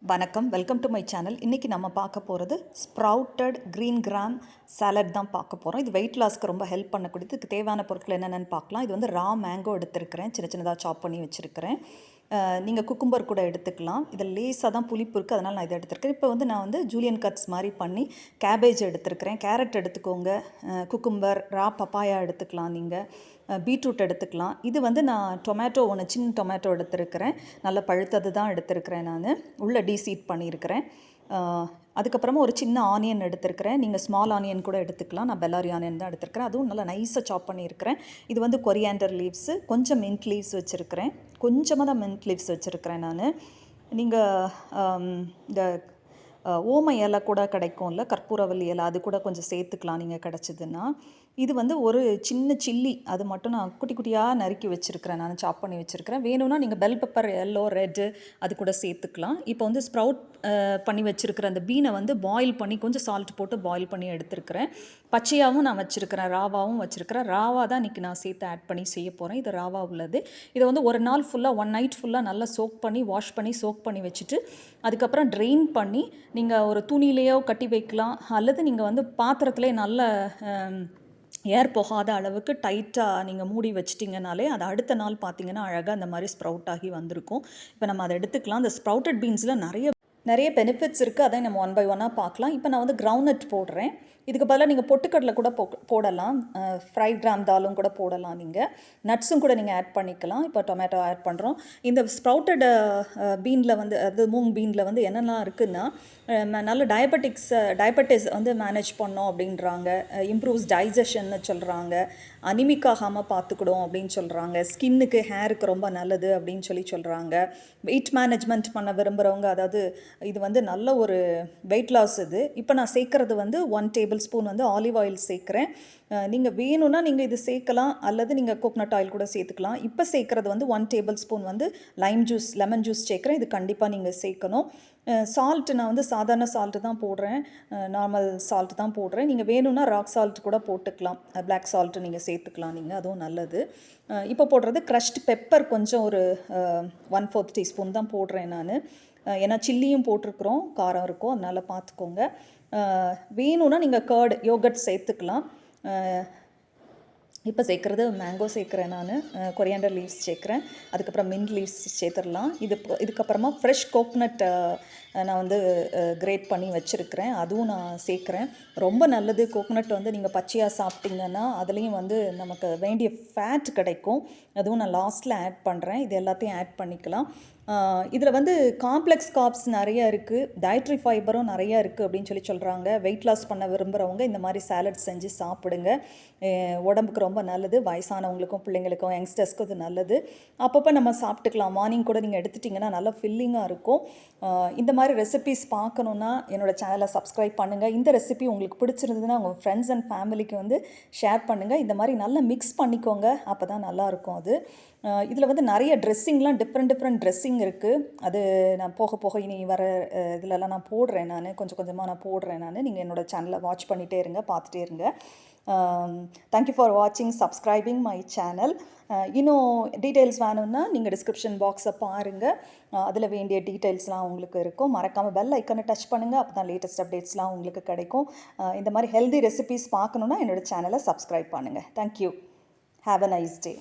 வணக்கம், welcome to my channel. இன்றைக்கி நம்ம பார்க்க போகிறது ஸ்ப்ரவுட்டட் க்ரீன் கிராம் சாலட் தான் பார்க்க போகிறோம். இது வெயிட் லாஸ்க்கு ரொம்ப ஹெல்ப் பண்ணக்கூடியது. இதுக்கு தேவையான பொருட்கள் என்னென்னு பார்க்கலாம். இது வந்து ரா மேங்கோ எடுத்துருக்கிறேன், சின்ன சின்னதாக சாப் பண்ணி வச்சுருக்கிறேன். நீங்கள் குக்கும்பர் கூட எடுத்துக்கலாம். இதில் லேஸாக தான் புளிப்பு இருக்குது, அதனால் நான் இதை எடுத்துருக்கேன். இப்போ வந்து நான் வந்து ஜூலியன் கட்ஸ் மாதிரி பண்ணி கேபேஜ் எடுத்துருக்கிறேன். கேரட் எடுத்துக்கோங்க, குக்கும்பர், ரா பப்பாயா எடுத்துக்கலாம், நீங்கள் பீட்ரூட் எடுத்துக்கலாம். இது வந்து நான் டொமேட்டோ சின்ன டொமேட்டோ எடுத்துருக்கிறேன். நல்ல பழுத்தது தான் எடுத்துருக்கிறேன். நான் உள்ளே டீசீட் பண்ணியிருக்கிறேன். அதுக்கப்புறமா ஒரு சின்ன ஆனியன் எடுத்துருக்கிறேன். நீங்கள் ஸ்மால் ஆனியன் கூட எடுத்துக்கலாம். நான் பெல்லாரி ஆனியன் தான் எடுத்துருக்கிறேன். அதுவும் நல்லா நைஸாக சாப் பண்ணியிருக்கிறேன். இது வந்து கொரியாண்டர் லீவ்ஸு, கொஞ்சம் மின்ட் லீவ்ஸ் வச்சுருக்கிறேன். கொஞ்சமாக தான் மின்ட் லீவ்ஸ் வச்சுருக்கிறேன் நான். நீங்கள் இந்த ஓம இலை கூட கிடைக்கும்ல, கற்பூரவல்லி இலை, அது கூட கொஞ்சம் சேர்த்துக்கலாம் நீங்கள் கிடச்சிதுன்னா. இது வந்து ஒரு சின்ன சில்லி, அது மட்டும் நான் குட்டி குட்டியாக நறுக்கி வச்சுருக்கிறேன், நான் சாப் பண்ணி வச்சுருக்கிறேன். வேணும்னா நீங்கள் பெல் பெப்பர் எல்லோ ரெட்டு அது கூட சேர்த்துக்கலாம். இப்போ வந்து ஸ்ப்ரவுட் பண்ணி வச்சுருக்கிற அந்த பீனை வந்து பாயில் பண்ணி கொஞ்சம் சால்ட் போட்டு பாயில் பண்ணி எடுத்துருக்கிறேன். பச்சையாகவும் நான் வச்சுருக்கிறேன், ராவாவும் வச்சுருக்கிறேன். ராவா தான் இன்றைக்கி நான் சேர்த்து ஆட் பண்ணி செய்ய போகிறேன். இது ராவா உள்ளது. இதை வந்து ஒரு நாள் ஃபுல்லாக, ஒன் நைட் ஃபுல்லாக நல்லா வாஷ் பண்ணி வச்சுட்டு அதுக்கப்புறம் ட்ரெயின் பண்ணி நீங்கள் ஒரு துணியிலையோ கட்டி வைக்கலாம், அல்லது நீங்கள் வந்து பாத்திரத்திலே நல்ல ஏர் போகாத அளவுக்கு டைட்டாக நீங்கள் மூடி வச்சிட்டிங்கனாலே அது அடுத்த நாள் பார்த்தீங்கன்னா அழகாக அந்த மாதிரி ஸ்ப்ரவுட் ஆகி வந்திருக்கும். இப்போ நம்ம அதை எடுத்துக்கலாம். அந்த ஸ்ப்ரவுட்டட் பீன்ஸில் நிறைய பெனிஃபிட்ஸ் இருக்குது. அதை நம்ம ஒன் பை ஒன்னாக பார்க்கலாம். இப்போ நான் வந்து கிரவுண்ட்நட் போடுறேன். இதுக்கு பதிலாக நீங்கள் பொட்டுக்கடலை கூட போடலாம், ஃப்ரைட் கிராம் தாலும் கூட போடலாம். நீங்கள் நட்ஸும் கூட நீங்கள் ஆட் பண்ணிக்கலாம். இப்போ டொமேட்டோ ஆட் பண்ணுறோம். இந்த ஸ்ப்ரவுட்டட் பீனில் வந்து, அது மூங் பீனில் வந்து என்னெல்லாம் இருக்குதுன்னா, நல்ல டயபெட்டிஸ் வந்து மேனேஜ் பண்ணோம் அப்படின்றாங்க, இம்ப்ரூவ்ஸ் டைஜஷன்னு சொல்கிறாங்க, அனிமிக் ஆகாமல் பார்த்துக்கிடும் அப்படின்னு சொல்கிறாங்க, ஸ்கின்னுக்கு ஹேருக்கு ரொம்ப நல்லது அப்படின்னு சொல்கிறாங்க. வெயிட் மேனேஜ்மெண்ட் பண்ண விரும்புகிறவங்க, அதாவது இது வந்து நல்ல ஒரு வெயிட் லாஸ் இது. இப்போ நான் சேர்க்குறது வந்து 1 டேபிள் ஸ்பூன் வந்து ஆலிவ் ஆயில் சேர்க்குறேன். நீங்கள் வேணும்னா நீங்கள் இது சேர்க்கலாம், அல்லது நீங்கள் கோகனட் ஆயில் கூட சேர்த்துக்கலாம். இப்போ சேர்க்குறது வந்து 1 டேபிள் ஸ்பூன் வந்து லெமன் ஜூஸ் சேர்க்குறேன். இது கண்டிப்பாக நீங்கள் சேர்க்கணும். சால்ட்டு நான் வந்து சாதாரண சால்ட்டு தான் போடுறேன், நார்மல் சால்ட்டு தான் போடுறேன். நீங்கள் வேணும்னா ராக் சால்ட் கூட போட்டுக்கலாம், பிளாக் சால்ட்டு நீங்கள் சேர்த்துக்கலாம், நீங்கள் அதுவும் நல்லது. இப்போ போடுறது க்ரஷ்டு பெப்பர் கொஞ்சம் ஒரு 1/4 டீஸ்பூன் தான் போடுறேன் நான். ஏன்னா சில்லியும் போட்டிருக்கிறோம், காரம் இருக்கும், அதனால் பார்த்துக்கோங்க. வேணும்னா நீங்கள் யோகர்ட் சேர்த்துக்கலாம். இப்போ சேர்க்குறது மேங்கோ சேர்க்குறேன் நான், கொரியாண்டர் லீவ்ஸ் சேர்க்குறேன், அதுக்கப்புறம் மின்ட் லீவ்ஸ் சேர்த்துடலாம். இதுக்கப்புறமா ஃப்ரெஷ் கோக்னட் நான் வந்து கிரேட் பண்ணி வச்சுருக்கிறேன், அதுவும் நான் சேர்க்குறேன். ரொம்ப நல்லது. கோகனட் வந்து நீங்கள் பச்சையாக சாப்பிட்டிங்கன்னா அதுலேயும் வந்து நமக்கு வேண்டிய ஃபேட் கிடைக்கும். அதுவும் நான் லாஸ்ட்டில் ஆட் பண்ணுறேன். இது எல்லாத்தையும் ஆட் பண்ணிக்கலாம். இதில் வந்து காம்ப்ளெக்ஸ் கார்ப்ஸ் நிறைய இருக்குது, டயட்ரி ஃபைபரும் நிறையா இருக்குது அப்படின்னு சொல்கிறாங்க. வெயிட் லாஸ் பண்ண விரும்புகிறவங்க இந்த மாதிரி சாலட் செஞ்சு சாப்பிடுங்க. உடம்புக்கு ரொம்ப நல்லது. வயசானவங்களுக்கும் பிள்ளைங்களுக்கும் யங்ஸ்டர்ஸ்க்கும் இது நல்லது. அப்பப்போ நம்ம சாப்பிட்டுக்கலாம். மார்னிங் கூட நீங்கள் எடுத்துட்டிங்கன்னா நல்லா ஃபில்லிங்காக இருக்கும். இந்த மாதிரி ரெசிபீஸ் பார்க்கணுன்னா என்னோடய சேனலை சப்ஸ்கிரைப் பண்ணுங்கள். இந்த ரெசிபி உங்களுக்கு பிடிச்சிருந்ததுன்னா உங்கள் ஃப்ரெண்ட்ஸ் அண்ட் ஃபேமிலிக்கு வந்து ஷேர் பண்ணுங்கள். இந்த மாதிரி நல்லா மிக்ஸ் பண்ணிக்கோங்க, அப்போ தான் நல்லாயிருக்கும் அது. இதில் வந்து நிறைய ட்ரெஸ்ஸிங்லாம் டிஃப்ரெண்ட் ட்ரெஸ்ஸிங் இருக்குது. அது நான் போக இனி வர இதிலெல்லாம் நான் போடுறேன், கொஞ்சம் கொஞ்சமாக நான் போடுறேன். நீங்கள் என்னோடய சேனலை வாட்ச் பண்ணிகிட்டே இருங்க, பார்த்துட்டே இருங்க. தேங்க்யூ ஃபார் வாட்சிங், சப்ஸ்கிரைபிங் மை சேனல். இன்னும் டீட்டெயில்ஸ் வேணும்னா நீங்கள் டிஸ்கிரிப்ஷன் பாக்ஸை பாருங்கள், அதில் வேண்டிய டீட்டெயில்ஸ்லாம் உங்களுக்கு இருக்கும். மறக்காமல் பெல் ஐக்கனை டச் பண்ணுங்கள், அப்போ தான் லேட்டஸ்ட் அப்டேட்ஸ்லாம் உங்களுக்கு கிடைக்கும். இந்த மாதிரி ஹெல்தி ரெசிபீஸ் பார்க்கணுன்னா என்னோடய சேனலை சப்ஸ்கிரைப் பண்ணுங்கள். Thank you. Have a nice day.